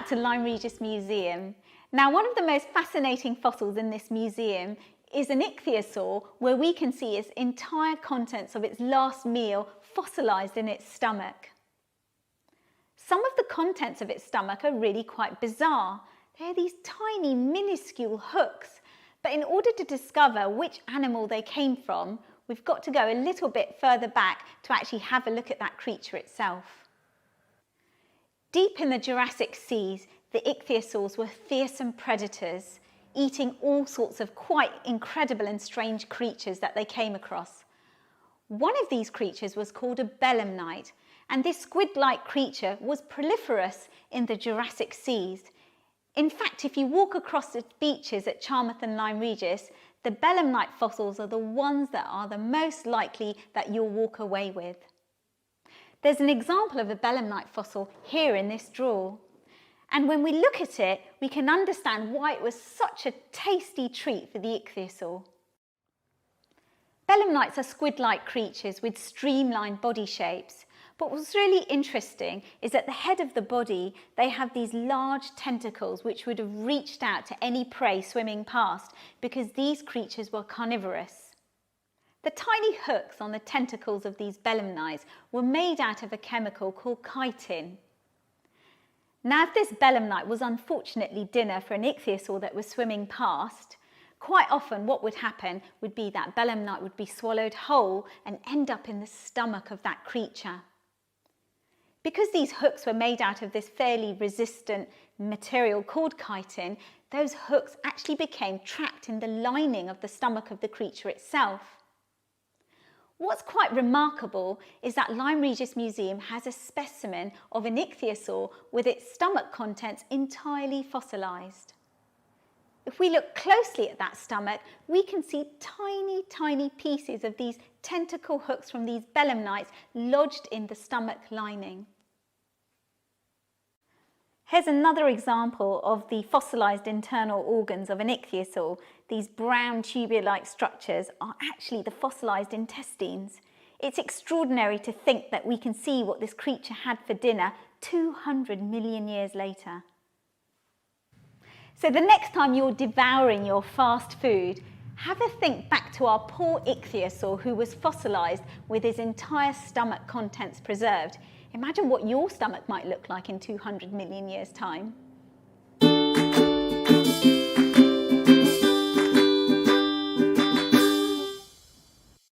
to Lyme Regis Museum. Now, one of the most fascinating fossils in this museum is an ichthyosaur, where we can see its entire contents of its last meal fossilised in its stomach. Some of the contents of its stomach are really quite bizarre. They're these tiny, minuscule hooks, but in order to discover which animal they came from, we've got to go a little bit further back to actually have a look at that creature itself. Deep in the Jurassic seas, the ichthyosaurs were fearsome predators, eating all sorts of quite incredible and strange creatures that they came across. One of these creatures was called a Bellum Knight, and this squid-like creature was proliferous in the Jurassic seas. In fact, if you walk across the beaches at Charmouth and Lyme Regis, the Bellum Knight fossils are the ones that are the most likely that you'll walk away with. There's an example of a Bellum Knight fossil here in this drawer. And when we look at it, we can understand why it was such a tasty treat for the ichthyosaur. Bellum Knights are squid-like creatures with streamlined body shapes. But what's really interesting is at the head of the body, they have these large tentacles which would have reached out to any prey swimming past, because these creatures were carnivorous. The tiny hooks on the tentacles of these Bellum Knights were made out of a chemical called chitin. Now, if this Bellum Knight was unfortunately dinner for an ichthyosaur that was swimming past, quite often what would happen would be that Bellum Knight would be swallowed whole and end up in the stomach of that creature. Because these hooks were made out of this fairly resistant material called chitin, those hooks actually became trapped in the lining of the stomach of the creature itself. What's quite remarkable is that Lyme Regis Museum has a specimen of an ichthyosaur with its stomach contents entirely fossilised. If we look closely at that stomach, we can see tiny, tiny pieces of these tentacle hooks from these Bellum Knights lodged in the stomach lining. Here's another example of the fossilised internal organs of an ichthyosaur. These brown tubular-like structures are actually the fossilised intestines. It's extraordinary to think that we can see what this creature had for dinner 200 million years later. So the next time you're devouring your fast food, have a think back to our poor ichthyosaur who was fossilised with his entire stomach contents preserved. Imagine what your stomach might look like in 200 million years' time.